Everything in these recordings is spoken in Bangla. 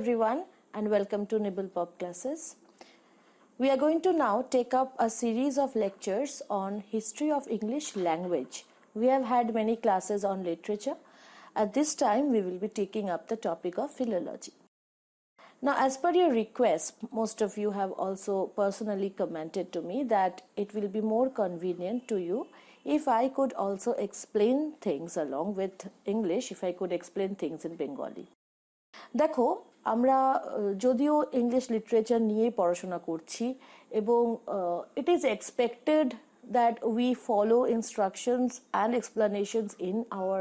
everyone and welcome to Nibble Pop Classes. We are going to now take up a series of lectures on history of English language. We have had many classes on literature. At this time we will be taking up the topic of philology. Now, as per your request, most of you have also personally commented to me that it will be more convenient to you if I could also explain things along with English, if I could explain things in Bengali. দেখো আমরা যদিও ইংলিশ লিটারেচার নিয়ে পড়াশোনা করছি এবং it is expected that we follow instructions and explanations in our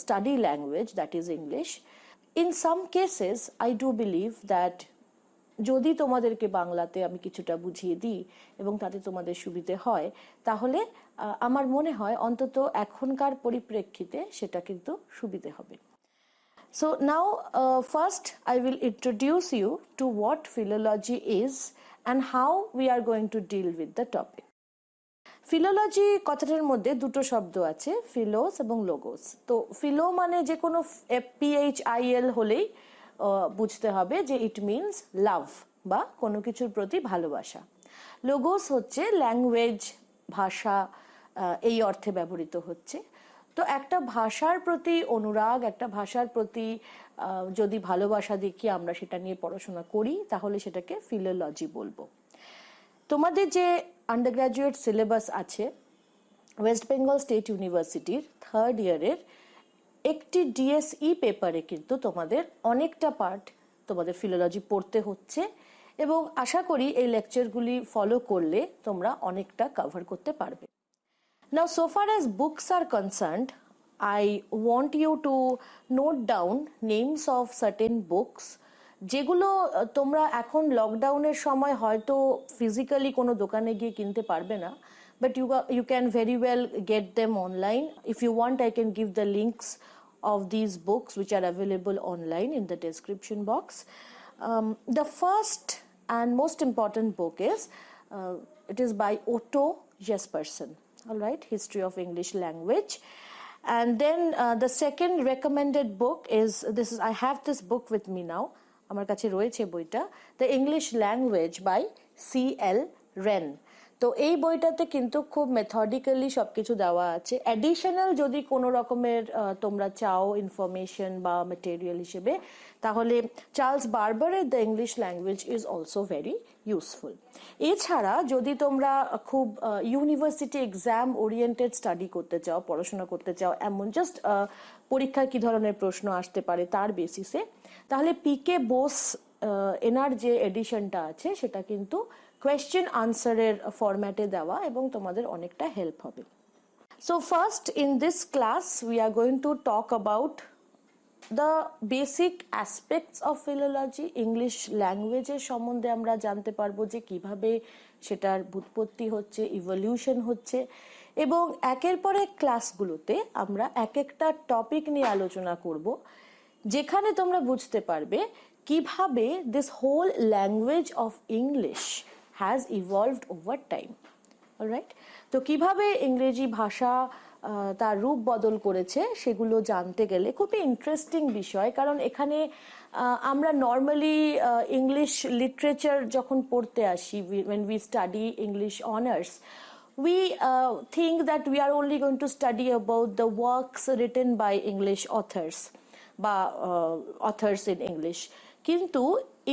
study language, that is English. In some cases I do believe that যদি তোমাদেরকে বাংলাতে আমি কিছুটা বুঝিয়ে দিই এবং তাতে তোমাদের সুবিধে হয় তাহলে আমার মনে হয় অন্তত এখনকার পরিপ্রেক্ষিতে সেটা কিন্তু সুবিধে হবে. So now first I will introduce you to what philology is and how we are going to deal with the topic. Philology কথাটার মধ্যে দুটো শব্দ আছে, philos এবং logos. তো philo মানে যে কোনো PHIL হলেই বুঝতে হবে যে it means love বা কোনো কিছুর প্রতি ভালোবাসা. logos হচ্ছে ল্যাঙ্গুয়েজ, ভাষা, এই অর্থে ব্যবহৃত হচ্ছে. তো একটা ভাষার প্রতি অনুরাগ, একটা ভাষার প্রতি যদি ভালোবাসা দেখি আমরা সেটা নিয়ে পড়াশোনা করি তাহলে সেটাকে ফিলোলজি বলবো. তোমাদের যে আন্ডারগ্র্যাজুয়েট সিলেবাস আছে ওয়েস্ট বেঙ্গল স্টেট ইউনিভার্সিটির থার্ড ইয়ারের একটি ডিএসই পেপারে কিন্তু তোমাদের অনেকটা পার্ট তোমাদের ফিলোলজি পড়তে হচ্ছে এবং আশা করি এই লেকচারগুলি ফলো করলে তোমরা অনেকটা কভার করতে পারবে. Now, so far as books are concerned, I want you to note down names of certain books যেগুলো তোমরা এখন লকডাউনের সময় হয়তো ফিজিক্যালি কোনো দোকানে গিয়ে কিনতে পারবে না, but you can very well get them online. If you want, I can give the links of these books which are available online in the description box. The first and most important book is it is by Otto Jespersen. All right, History of English Language. And then the second recommended book is I have this book with me now. আমার কাছে রয়েছে বইটা, The English Language by C.L. Wren. তো এই বইটাতে কিন্তু খুব মেথডিক্যালি সবকিছু দেওয়া আছে. অ্যাডিশনাল যদি কোনো রকমের তোমরা চাও ইনফরমেশন বা মেটেরিয়াল হিসেবে তাহলে চার্লস বার্বারের the English language is also very useful. এছাড়া যদি তোমরা খুব ইউনিভার্সিটি এক্সাম ওরিয়েন্টেড স্টাডি করতে চাও, পড়াশোনা করতে চাও, এমন জাস্ট পরীক্ষায় কি ধরনের প্রশ্ন আসতে পারে তার বেসিসে, তাহলে পিকে বোস এনার যে এডিশনটা আছে সেটা কিন্তু কোয়েশ্চেন আনসারের ফরম্যাটে দেওয়া এবং তোমাদের অনেকটা হেল্প হবে. So first in this class we are going to talk about the basic aspects of philology. English ল্যাঙ্গুয়েজের সম্বন্ধে আমরা জানতে পারবো যে কিভাবে সেটার ব্যুৎপত্তি হচ্ছে, ইভলিউশন হচ্ছে, এবং একের পর এক ক্লাসগুলোতে আমরা এক একটা টপিক নিয়ে আলোচনা করব যেখানে তোমরা বুঝতে পারবে কিভাবে this whole language of English has evolved over time. All right? তো কিভাবে ইংরেজি ভাষা তার রূপ বদল করেছে সেগুলো জানতে গেলে খুবই ইন্টারেস্টিং বিষয়, কারণ এখানে আমরা নর্মালি ইংলিশ লিটারেচার যখন পড়তে আসি, when we study English honors, we think that we are only going to study about the works written by English authors বা authors in English. কিন্তু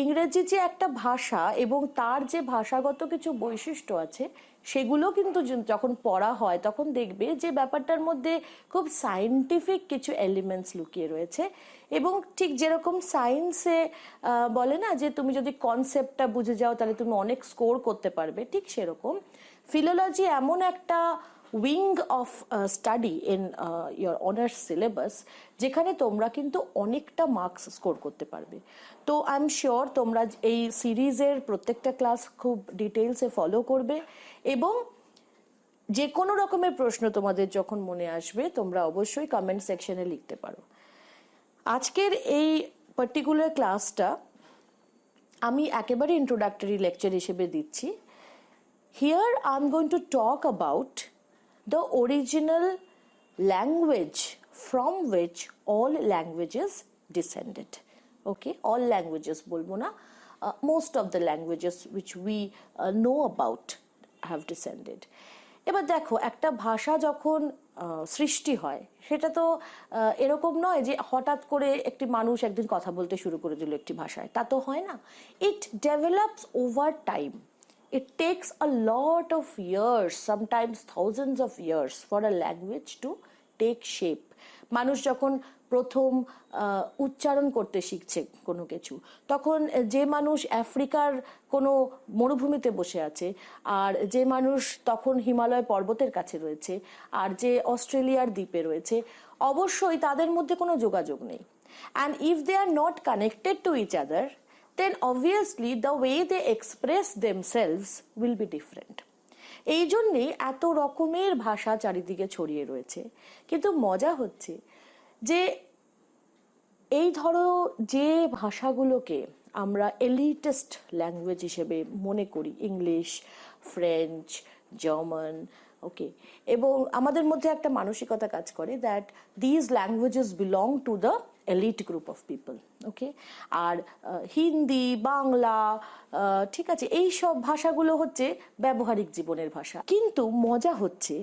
ইংরেজি যে একটা ভাষা এবং তার যে ভাষাগত কিছু বৈশিষ্ট্য আছে সেগুলো কিন্তু যখন পড়া হয় তখন দেখবে যে ব্যাপারটার মধ্যে খুব সায়েন্টিফিক কিছু এলিমেন্টস লুকিয়ে রয়েছে. এবং ঠিক যেরকম সায়েন্সে বলে না যে তুমি যদি কনসেপ্টটা বুঝে যাও তাহলে তুমি অনেক স্কোর করতে পারবে, ঠিক সেরকম ফিলোলজি এমন একটা wing of study in your honours syllabus যেখানে তোমরা কিন্তু অনেকটা মার্কস স্কোর করতে পারবে. তো আই এম শিওর তোমরা এই সিরিজের প্রত্যেকটা ক্লাস খুব ডিটেলসে ফলো করবে এবং যে কোনো রকমের প্রশ্ন তোমাদের যখন মনে আসবে তোমরা অবশ্যই কমেন্ট সেকশনে লিখতে পারো. আজকের এই পার্টিকুলার ক্লাসটা আমি একেবারে ইন্ট্রোডাক্টরি লেকচার হিসেবে দিচ্ছি. Here I am going to talk about the original language from which all languages descended. Okay, all languages bolbo na, most of the languages which we know about have descended. এবার দেখো একটা ভাষা যখন সৃষ্টি হয় সেটা তো এরকম নয় যে হঠাৎ করে একটি মানুষ একদিন কথা বলতে শুরু করে দিল একটি ভাষায়, তা তো হয় না। It develops over time. It takes a lot of years, sometimes thousands of years, for a language to take shape. মানুষ যখন প্রথম উচ্চারণ করতে শিখছে কোনো কিছু, তখন যে মানুষ আফ্রিকার কোনো মরুভূমিতে বসে আছে, আর যে মানুষ তখন হিমালয় পর্বতের কাছে রয়েছে, আর যে অস্ট্রেলিয়ার দ্বীপে রয়েছে, অবশ্যই তাদের মধ্যে কোনো যোগাযোগ নেই। And if they are not connected to each other, then obviously the way they express themselves will be different. এই জন্যে এত রকমের ভাষা চারিদিকে ছড়িয়ে রয়েছে। কিন্তু মজা হচ্ছে যে এই ধরো যে ভাষাগুলোকে আমরা এলিটিস্ট ল্যাঙ্গুয়েজ হিসেবে মনে করি, ইংলিশ, ফ্রেঞ্চ, জার্মান, ওকে, এবং আমাদের মধ্যে একটা মানসিকতা কাজ করে that these languages belong to the elite group of people, okay. আর হিন্দি, বাংলা, ঠিক আছে, এই সব ভাষাগুলো হচ্ছে ব্যবহারিক জীবনের ভাষা। কিন্তু মজা হচ্ছে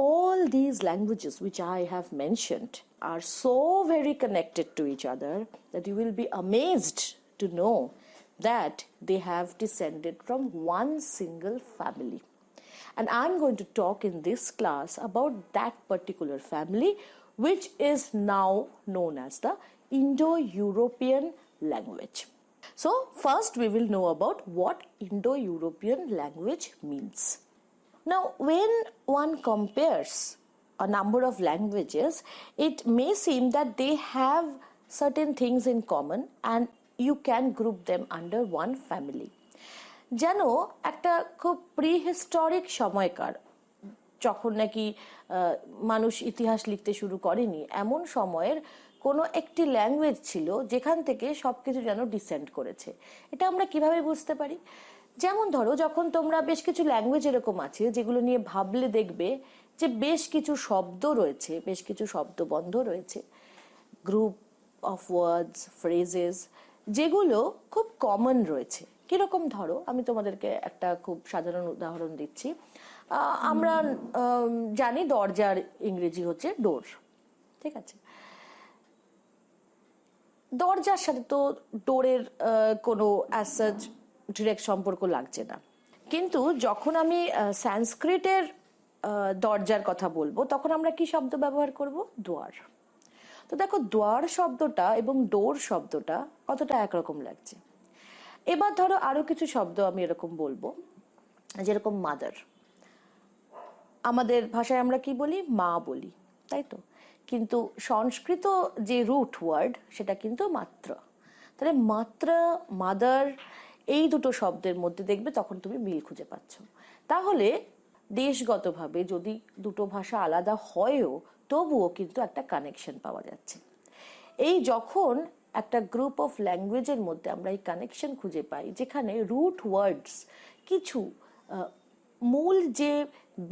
all these languages which I have mentioned are so very connected to each other that you will be amazed to know that they have descended from one single family. And I'm going to talk in this class about that particular family, which is now known as the Indo-European language. So first we will know about what Indo-European language means. Now, when one compares a number of languages, it may seem that they have certain things in common and you can group them under one family. যেন একটা খুব প্রিহিস্টরিক সময়কার, যখন নাকি মানুষ ইতিহাস লিখতে শুরু করেনি, এমন সময়ের কোনো একটি ল্যাঙ্গুয়েজ ছিল যেখান থেকে সবকিছু যেন ডিসেন্ড করেছে। এটা আমরা কিভাবে বুঝতে পারি? যেমন ধরো, যখন তোমরা বেশ কিছু ল্যাঙ্গুয়েজ এরকম আছে যেগুলো নিয়ে ভাবলে দেখবে যে বেশ কিছু শব্দ রয়েছে, বেশ কিছু শব্দবন্ধ রয়েছে, গ্রুপ অফ ওয়ার্ডস, ফ্রেজেস, যেগুলো খুব কমন রয়েছে। কিরকম? ধরো, আমি তোমাদেরকে একটা খুব সাধারণ উদাহরণ দিচ্ছি। আমরা জানি দরজার ইংরেজি হচ্ছে ডোর, ঠিক আছে। দরজার সাথে তো ডোরের কোনো অ্যাজ সাচ ডিরেক্ট সম্পর্ক লাগছে না। কিন্তু যখন আমি সংস্কৃতের দরজার কথা বলবো, তখন আমরা কি শব্দ ব্যবহার করব? দ্বার। তো দেখো, দ্বার শব্দটা এবং ডোর শব্দটা কতটা একরকম লাগছে। এবার ধরো আরো কিছু শব্দ আমি এরকম বলবো, যেরকম মাদার। আমাদের ভাষায় আমরা কি বলি? মা বলি, তাই তো। কিন্তু সংস্কৃত যে রুট ওয়ার্ড, সেটা কিন্তু মাত্র। তাহলে মাত্র, মাদার, এই দুটো শব্দের মধ্যে দেখবে তখন তুমি মিল খুঁজে পাচ্ছ। তাহলে দেশগতভাবে যদি দুটো ভাষা আলাদা হয়ও, তবুও কিন্তু একটা কানেকশন পাওয়া যাচ্ছে। এই যখন একটা গ্রুপ অফ ল্যাঙ্গুয়েজের মধ্যে আমরা এই কানেকশন খুঁজে পাই, যেখানে রুট ওয়ার্ডস, কিছু মূল যে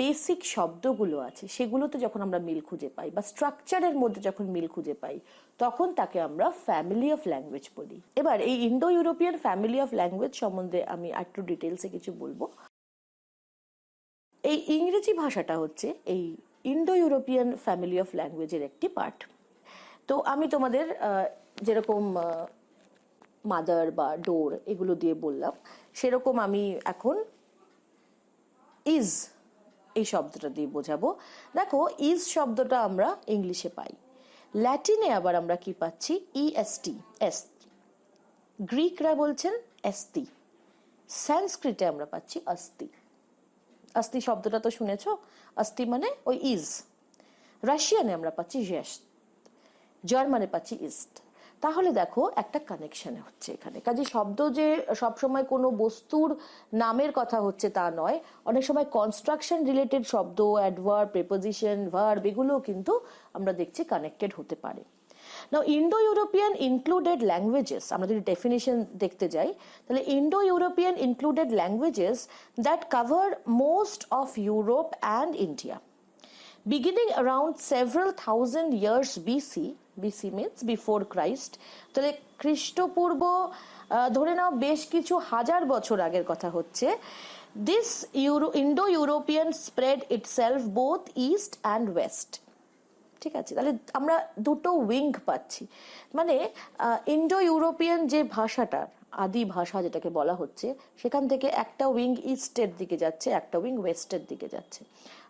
বেসিক শব্দগুলো আছে সেগুলোতে যখন আমরা মিল খুঁজে পাই, বা স্ট্রাকচারের মধ্যে যখন মিল খুঁজে পাই, তখন তাকে আমরা ফ্যামিলি অফ ল্যাঙ্গুয়েজ বলি। এবার এই Indo European family of language সম্বন্ধে আমি একটু ডিটেলসে কিছু বলবো। এই ইংরেজি ভাষাটা হচ্ছে এই ইন্দো ইউরোপিয়ান ফ্যামিলি অফ ল্যাঙ্গুয়েজের একটি পার্ট। তো আমি তোমাদের যেরকম মাদার বা ডোর এগুলো দিয়ে বললাম, সেরকম আমি এখন ইজ এই শব্দটা দিয়ে বোঝাবো। দেখো, ইজ শব্দটা আমরা ইংলিশে পাই, ল্যাটিনে আবার আমরা কি পাচ্ছি? EST, S. গ্রিকরা বলছেন এস্তি, সংস্কৃতে আমরা পাচ্ছি অস্তি। অস্তি শব্দটা তো শুনেছো, অস্তি মানে ওই ইজ। রাশিয়ানে আমরা পাচ্ছি জেস্ট, জার্মানে পাচ্ছি ইস্ট। তাহলে দেখো একটা কানেকশন হচ্ছে এখানে। কাজে শব্দ যে সবসময় কোনো বস্তুর নামের কথা হচ্ছে তা নয়, অনেক সময় কনস্ট্রাকশন রিলেটেড শব্দ, অ্যাডভার্ব, প্রিপোজিশন, ভার্ব, এগুলোও কিন্তু আমরা দেখছি কানেক্টেড হতে পারে। Now Indo European included languages, আমরা যদি ডেফিনিশন দেখতে যাই, তাহলে Indo European included languages that cover most of Europe and India. Beginning around several thousand years BC, BC means before Christ, তাহলে খ্রিস্টপূর্ব ধরে নাও বেশ কিছু হাজার বছর আগের কথা হচ্ছে। This Indo European spread itself both east and West. ঠিক আছে, তাহলে আমরা দুটো উইং পাচ্ছি, মানে ইন্ডো ইউরোপিয়ান যে ভাষাটার আদি ভাষা যেটাকে বলা হচ্ছে, সেখান থেকে একটা উইং ইস্টের দিকে যাচ্ছে, একটা উইং ওয়েস্টের দিকে যাচ্ছে।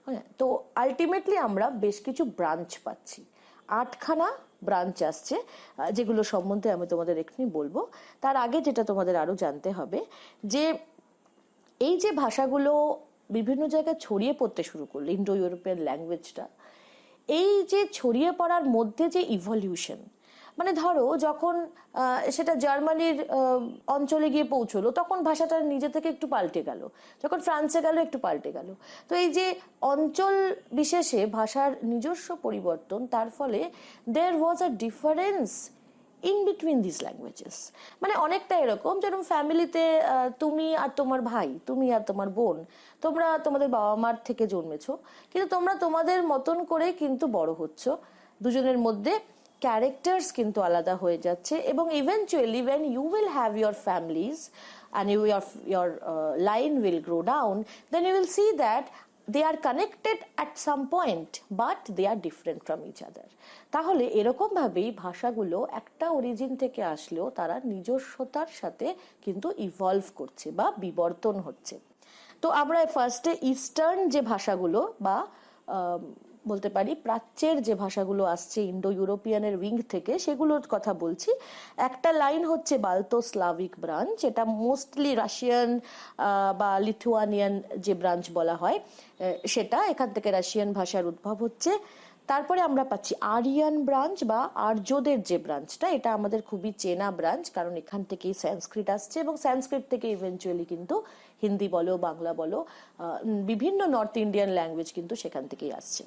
হ্যাঁ, তো আলটিমেটলি আমরা বেশ কিছু ব্রাঞ্চ পাচ্ছি, 8খানা ব্রাঞ্চ আসছে, যেগুলো সম্বন্ধে আমি তোমাদের এক্ষুনি বলবো। তার আগে যেটা তোমাদের আরো জানতে হবে যে এই যে ভাষাগুলো বিভিন্ন জায়গায় ছড়িয়ে পড়তে শুরু করলো, ইন্ডো ইউরোপিয়ান ল্যাঙ্গুয়েজটা, এই যে ছড়িয়ে পড়ার মধ্যে যে ইভলিউশন, মানে ধরো যখন সেটা জার্মানির অঞ্চলে গিয়ে পৌঁছলো, তখন ভাষাটা নিজে থেকে একটু পাল্টে গেল, যখন ফ্রান্সে গেল একটু পাল্টে গেল। তো এই যে অঞ্চল বিশেষে ভাষার নিজস্ব পরিবর্তন, তার ফলে there was a difference in between this languages. মানে অনেকটা এরকম যেরকম ফ্যামিলিতে তুমি আর তোমার ভাই, তুমি আর তোমার বোন, তোমরা তোমাদের বাবা মার থেকে জন্মেছো, কিন্তু তোমরা তোমাদের মতন করে কিন্তু বড় হচ্ছ, দুজনের মধ্যে ক্যারেক্টার্স কিন্তু আলাদা হয়ে যাচ্ছে, এবং eventually when you will have your families and your line will grow down, then you will see that they are connected at some point but they are different from each other. তাহলে এরকম ভাবেই ভাষাগুলো একটা অরিজিন থেকে আসলেও তারা নিজস্বতার সাথে কিন্তু ইভলভ করছে বা বিবর্তন হচ্ছে। তো আমরা ফার্স্টে ইস্টার্ন যে ভাষাগুলো বা বলতে পারি প্রাচ্যের যে ভাষাগুলো আসছে ইন্ডো ইউরোপিয়ানের উইং থেকে, সেগুলোর কথা বলছি। একটা লাইন হচ্ছে বাল্তো স্লাভিক ব্রাঞ্চ, এটা মোস্টলি রাশিয়ান বা লিথুয়ানিয়ান যে ব্রাঞ্চ বলা হয় সেটা, এখান থেকে রাশিয়ান ভাষার উদ্ভব হচ্ছে। তারপরে আমরা পাচ্ছি আরিয়ান ব্রাঞ্চ বা আর্যদের যে ব্রাঞ্চটা, এটা আমাদের খুবই চেনা ব্রাঞ্চ, কারণ এখান থেকেই সংস্কৃত আসছে, এবং সংস্কৃত থেকে ইভেনচুয়ালি কিন্তু হিন্দি বলো, বাংলা বলো, বিভিন্ন নর্থ ইন্ডিয়ান ল্যাঙ্গুয়েজ কিন্তু সেখান থেকেই আসছে।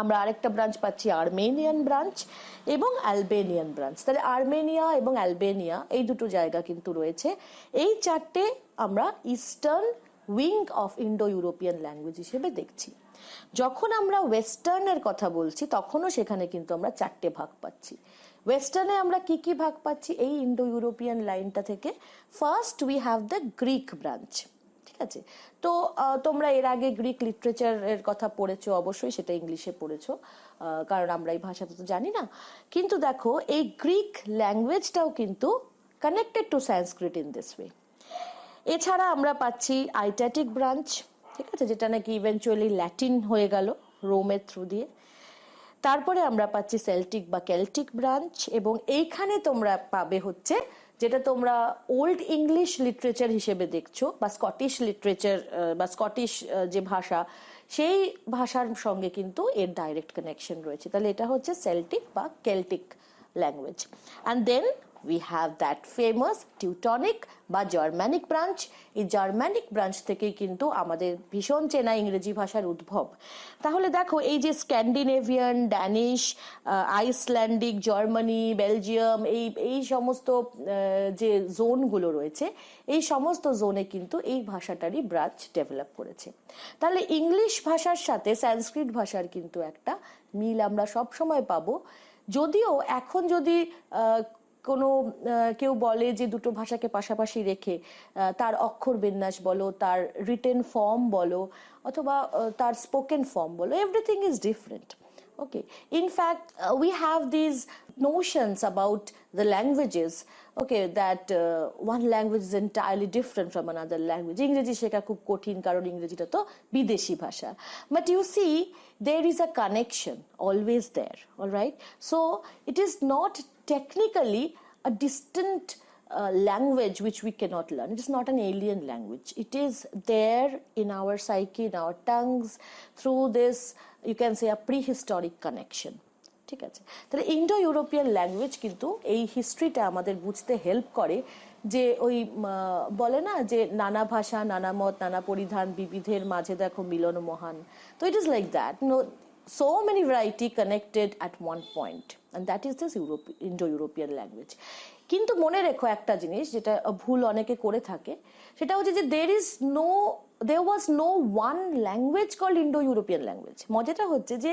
আমরা আরেকটা ব্রাঞ্চ পাচ্ছি আর্মেনিয়ান ব্রাঞ্চ এবং অ্যালবেনিয়ান ব্রাঞ্চ। তাহলে আর্মেনিয়া এবং অ্যালবেনিয়া এই দুটো জায়গা কিন্তু রয়েছে। এই চারটে আমরা eastern wing of Indo European language হিসেবে দেখছি। যখন আমরা ওয়েস্টার্নের কথা বলছি, তখনও সেখানে কিন্তু আমরা চারটে ভাগ পাচ্ছি। ওয়েস্টার্নে আমরা কি কি ভাগ পাচ্ছি এই ইন্ডো ইউরোপিয়ান লাইনটা থেকে? First we have the Greek branch. ঠিক আছে, তো তোমরা এর আগে গ্রিক লিটারেচারের কথা পড়েছো, অবশ্যই সেটা ইংলিশে পড়েছো, কারণ আমরা এই ভাষাটা তো জানি না। কিন্তু দেখো এই গ্রিক ল্যাঙ্গুয়েজটাও কিন্তু connected to Sanskrit in this way. এছাড়া আমরা পাচ্ছি আইট্যাটিক ব্রাঞ্চ, ঠিক আছে, যেটা নাকি ইভেনচুয়ালি ল্যাটিন হয়ে গেল রোমের থ্রু দিয়ে। তারপরে আমরা পাচ্ছি সেল্টিক বা কেল্টিক ব্রাঞ্চ, এবং এইখানে তোমরা পাবে হচ্ছে যেটা তোমরা ওল্ড ইংলিশ লিটারেচার হিসেবে দেখছো, বা স্কটিশ লিটারেচার বা স্কটিশ যে ভাষা, সেই ভাষার সঙ্গে কিন্তু এর ডাইরেক্ট কানেকশন রয়েছে। তাহলে এটা হচ্ছে সেল্টিক বা Celtic language. And then we have that famous Teutonic বা জার্মানিক ব্রাঞ্চ। এই জার্মানিক ব্রাঞ্চ থেকেই কিন্তু আমাদের ভীষণ চেনা ইংরেজি ভাষার উদ্ভব। তাহলে দেখো এই যে Scandinavian, Danish, Icelandic, Germany, Belgium, এই সমস্ত যে জোনগুলো রয়েছে, এই সমস্ত জোনে কিন্তু এই ভাষাটারই ব্রাঞ্চ ডেভেলপ করেছে। তাহলে ইংলিশ ভাষার সাথে সংস্কৃত ভাষার কিন্তু একটা মিল আমরা সবসময় পাবো। যদিও এখন যদি কোনো কেউ বলে যে দুটো ভাষাকে পাশাপাশি রেখে তার অক্ষর বিন্যাস বলো, তার রিটেন ফর্ম বলো, অথবা তার স্পোকেন ফর্ম বলো, everything is different. Okay, in fact we have these notions about the languages, okay, that one language is entirely different from another language. ইংরেজি শেখা খুব কঠিন, কারণ ইংরেজিটা তো বিদেশি ভাষা। But you see, there is a connection always there, all right? So it is not technically a distant language which we cannot learn. It is not an alien language. It is there in our psyche, in our tongues, through this, you can say, a prehistoric connection. ঠিক আছে, তাহলে ইন্ডো ইউরোপিয়ান ল্যাঙ্গুয়েজ কিন্তু এই হিস্ট্রিটা আমাদের বুঝতে হেল্প করে। যে ওই বলে না যে নানা ভাষা, নানা মত, নানা পরিধান, বিবিধের মাঝে দেখো মিলন মহান। তো it is like that, so many variety connected at one point, and that is this Indo-European language. কিন্তু মনে রেখো একটা জিনিস যেটা ভুল অনেকে করে থাকে, সেটা হচ্ছে যে there was no one language called Indo-European language. মজাটা হচ্ছে যে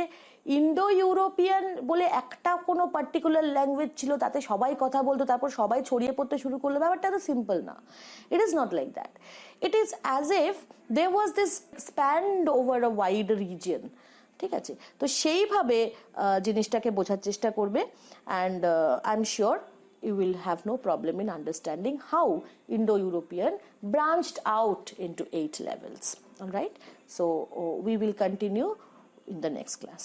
ইন্ডো ইউরোপিয়ান বলে একটা কোনো পার্টিকুলার ল্যাঙ্গুয়েজ ছিল, তাতে সবাই কথা বলতো, তারপর সবাই ছড়িয়ে পড়তে শুরু করলো। ব্যাপারটা তো সিম্পল না। It is not like that. It is as if there was this spanned over a wide region. ঠিক আছে, তো সেইভাবে জিনিসটাকে বোঝার চেষ্টা করবে, and I am sure you will have no problem in understanding how Indo-European branched out into 8 levels. All right, so we will continue in the next class.